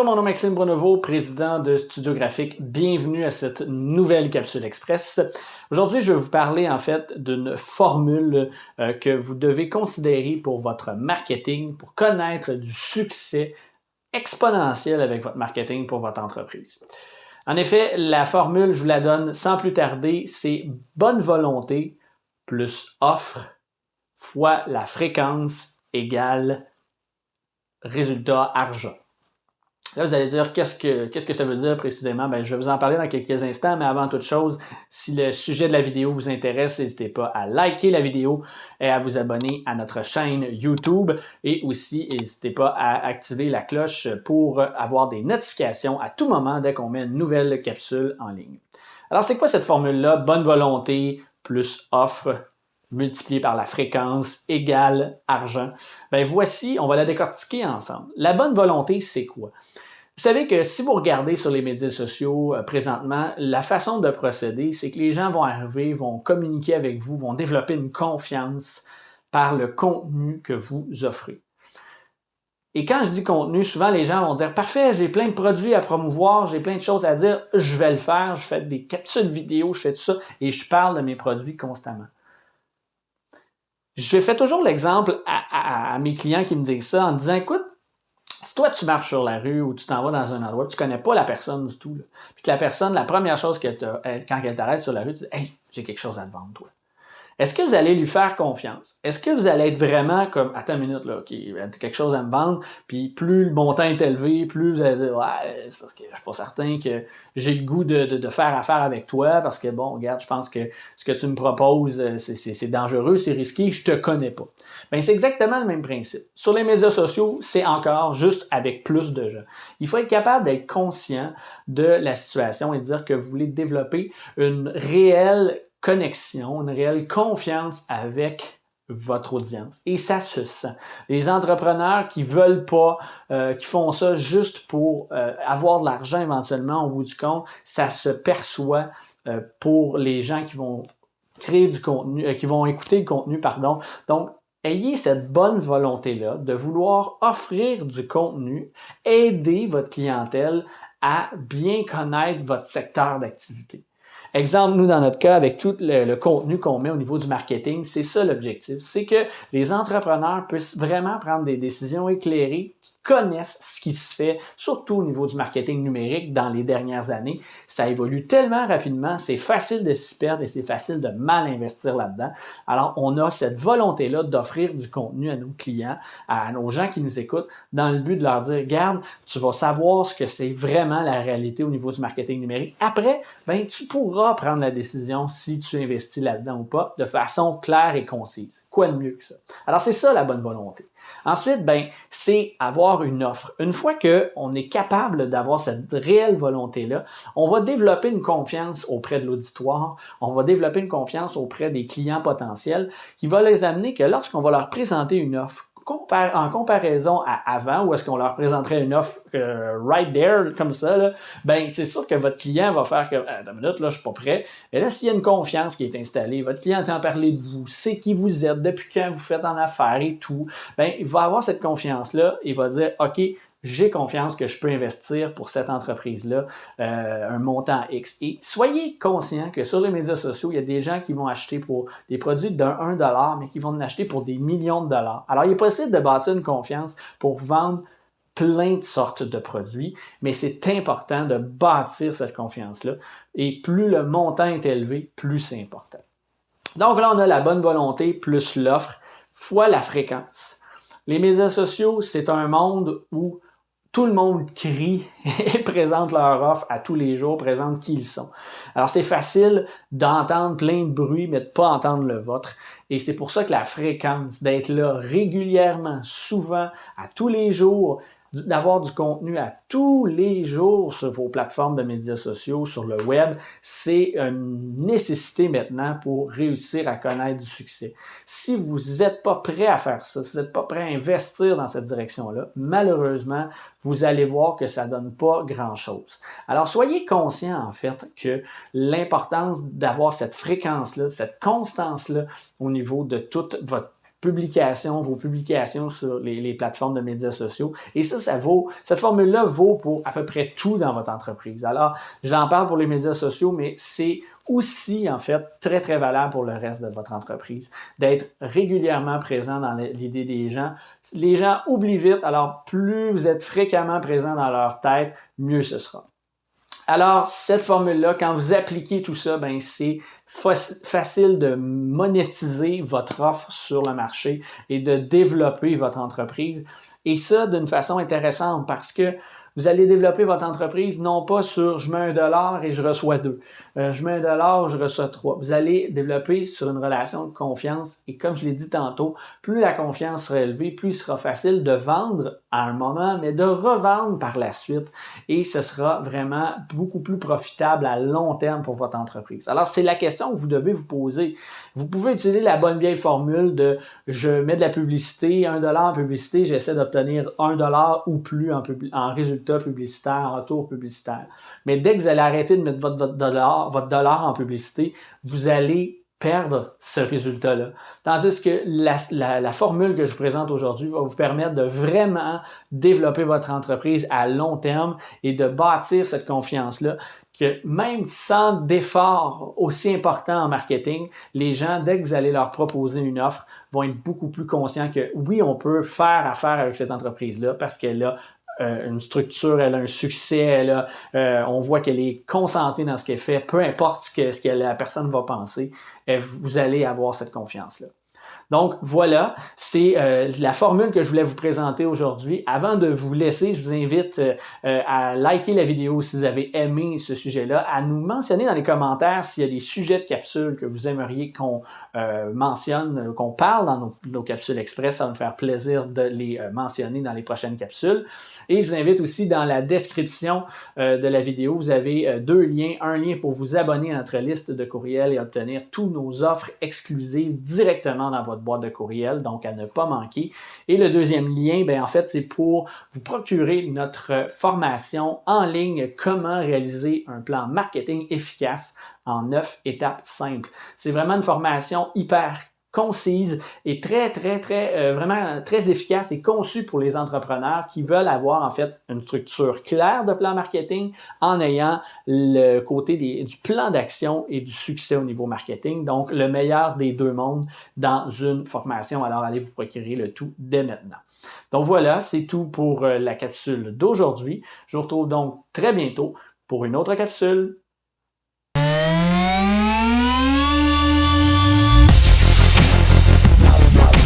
Bonjour, mon nom est Maxime Bruneveau, président de Studio Graphique. Bienvenue à cette nouvelle capsule express. Aujourd'hui, je vais vous parler en fait d'une formule que vous devez considérer pour votre marketing, pour connaître du succès exponentiel avec votre marketing pour votre entreprise. En effet, la formule, je vous la donne sans plus tarder, c'est bonne volonté plus offre fois la fréquence égale résultat argent. Là, vous allez dire, qu'est-ce que ça veut dire précisément? Bien, je vais vous en parler dans quelques instants, mais avant toute chose, si le sujet de la vidéo vous intéresse, n'hésitez pas à liker la vidéo et à vous abonner à notre chaîne YouTube. Et aussi, n'hésitez pas à activer la cloche pour avoir des notifications à tout moment dès qu'on met une nouvelle capsule en ligne. Alors, c'est quoi cette formule-là? Bonne volonté plus offre multiplié par la fréquence égale argent. Bien, voici, on va la décortiquer ensemble. La bonne volonté, c'est quoi? Vous savez que si vous regardez sur les médias sociaux présentement, la façon de procéder, c'est que les gens vont arriver, vont communiquer avec vous, vont développer une confiance par le contenu que vous offrez. Et quand je dis contenu, souvent les gens vont dire « Parfait, j'ai plein de produits à promouvoir, j'ai plein de choses à dire, je vais le faire, je fais des capsules vidéo, je fais tout ça et je parle de mes produits constamment. » Je fais toujours l'exemple à mes clients qui me disent ça en disant « Écoute, si toi, tu marches sur la rue ou tu t'en vas dans un endroit, tu ne connais pas la personne du tout, là, puis que la personne, la première chose quand elle t'arrête sur la rue, tu dis « Hey, j'ai quelque chose à te vendre, toi. » Est-ce que vous allez lui faire confiance? Est-ce que vous allez être vraiment comme « Attends une minute, là, OK, t'as quelque chose à me vendre », puis plus le montant est élevé, plus vous allez dire « Ouais, c'est parce que je suis pas certain que j'ai le goût de faire affaire avec toi, parce que bon, regarde, je pense que ce que tu me proposes, c'est dangereux, c'est risqué, je te connais pas. » Bien, c'est exactement le même principe. Sur les médias sociaux, c'est encore juste avec plus de gens. Il faut être capable d'être conscient de la situation et de dire que vous voulez développer une réelle connexion, une réelle confiance avec votre audience. Et ça se sent. Les entrepreneurs qui veulent pas, qui font ça juste pour avoir de l'argent éventuellement au bout du compte, ça se perçoit pour les gens qui vont créer du contenu, qui vont écouter le contenu, pardon. Donc, ayez cette bonne volonté-là de vouloir offrir du contenu, aider votre clientèle à bien connaître votre secteur d'activité. Exemple, nous, dans notre cas, avec tout le contenu qu'on met au niveau du marketing, c'est ça l'objectif. C'est que les entrepreneurs puissent vraiment prendre des décisions éclairées, qui connaissent ce qui se fait, surtout au niveau du marketing numérique dans les dernières années. Ça évolue tellement rapidement, c'est facile de s'y perdre et c'est facile de mal investir là-dedans. Alors, on a cette volonté-là d'offrir du contenu à nos clients, à nos gens qui nous écoutent, dans le but de leur dire, regarde, tu vas savoir ce que c'est vraiment la réalité au niveau du marketing numérique. Après, ben, tu pourras prendre la décision si tu investis là-dedans ou pas de façon claire et concise. Quoi de mieux que ça? Alors, c'est ça la bonne volonté. Ensuite, ben, c'est avoir une offre. Une fois qu'on est capable d'avoir cette réelle volonté-là, on va développer une confiance auprès de l'auditoire, on va développer une confiance auprès des clients potentiels qui va les amener que lorsqu'on va leur présenter une offre, en comparaison à avant, où est-ce qu'on leur présenterait une offre right there, comme ça, là, ben c'est sûr que votre client va faire que, attends une minute, là, je suis pas prêt. Et là, s'il y a une confiance qui est installée, votre client entend parler de vous, sait qui vous êtes, depuis quand vous faites en affaires et tout, ben il va avoir cette confiance-là, il va dire, OK, j'ai confiance que je peux investir pour cette entreprise-là un montant X. Et soyez conscient que sur les médias sociaux, il y a des gens qui vont acheter pour des produits d'un 1$, mais qui vont en acheter pour des millions de dollars. Alors, il est possible de bâtir une confiance pour vendre plein de sortes de produits, mais c'est important de bâtir cette confiance-là. Et plus le montant est élevé, plus c'est important. Donc là, on a la bonne volonté plus l'offre fois la fréquence. Les médias sociaux, c'est un monde où tout le monde crie et présente leur offre à tous les jours, présente qui ils sont. Alors, c'est facile d'entendre plein de bruit, mais de ne pas entendre le vôtre. Et c'est pour ça que la fréquence, d'être là régulièrement, souvent, à tous les jours, d'avoir du contenu à tous les jours sur vos plateformes de médias sociaux, sur le web, c'est une nécessité maintenant pour réussir à connaître du succès. Si vous n'êtes pas prêt à faire ça, si vous n'êtes pas prêt à investir dans cette direction-là, malheureusement, vous allez voir que ça ne donne pas grand-chose. Alors, soyez conscient, en fait, que l'importance d'avoir cette fréquence-là, cette constance-là au niveau de toute votre publications, vos publications sur les plateformes de médias sociaux. Et ça vaut, cette formule-là vaut pour à peu près tout dans votre entreprise. Alors, j'en parle pour les médias sociaux, mais c'est aussi, en fait, très, très valable pour le reste de votre entreprise, d'être régulièrement présent dans l'idée des gens. Les gens oublient vite, alors plus vous êtes fréquemment présent dans leur tête, mieux ce sera. Alors, cette formule-là, quand vous appliquez tout ça, ben c'est facile de monétiser votre offre sur le marché et de développer votre entreprise. Et ça d'une façon intéressante parce que vous allez développer votre entreprise non pas sur je mets $1 et je reçois 2. Je mets $1, je reçois 3. Vous allez développer sur une relation de confiance et comme je l'ai dit tantôt, plus la confiance sera élevée, plus il sera facile de vendre à un moment, mais de revendre par la suite et ce sera vraiment beaucoup plus profitable à long terme pour votre entreprise. Alors, c'est la question que vous devez vous poser. Vous pouvez utiliser la bonne vieille formule de je mets de la publicité, $1 en publicité, j'essaie d'obtenir $1 ou plus en résultat publicitaire, en retour publicitaire. Mais dès que vous allez arrêter de mettre votre dollar en publicité, vous allez perdre ce résultat-là. Tandis que la formule que je vous présente aujourd'hui va vous permettre de vraiment développer votre entreprise à long terme et de bâtir cette confiance-là que même sans d'efforts aussi importants en marketing, les gens, dès que vous allez leur proposer une offre, vont être beaucoup plus conscients que oui, on peut faire affaire avec cette entreprise-là parce qu'elle a une structure, elle a un succès, on voit qu'elle est concentrée dans ce qu'elle fait, peu importe ce que la personne va penser, vous allez avoir cette confiance-là. Donc voilà, c'est la formule que je voulais vous présenter aujourd'hui. Avant de vous laisser, je vous invite à liker la vidéo si vous avez aimé ce sujet-là, à nous mentionner dans les commentaires s'il y a des sujets de capsules que vous aimeriez qu'on mentionne, qu'on parle dans nos capsules express. Ça va me faire plaisir de les mentionner dans les prochaines capsules. Et je vous invite aussi dans la description de la vidéo, vous avez deux liens. Un lien pour vous abonner à notre liste de courriels et obtenir tous nos offres exclusives directement dans votre boîte de courriel, donc à ne pas manquer. Et le deuxième lien, bien, en fait, c'est pour vous procurer notre formation en ligne, comment réaliser un plan marketing efficace en 9 étapes simples. C'est vraiment une formation hyper concise et vraiment très efficace et conçue pour les entrepreneurs qui veulent avoir en fait une structure claire de plan marketing en ayant le côté du plan d'action et du succès au niveau marketing. Donc, le meilleur des deux mondes dans une formation. Alors, allez vous procurer le tout dès maintenant. Donc voilà, c'est tout pour la capsule d'aujourd'hui. Je vous retrouve donc très bientôt pour une autre capsule.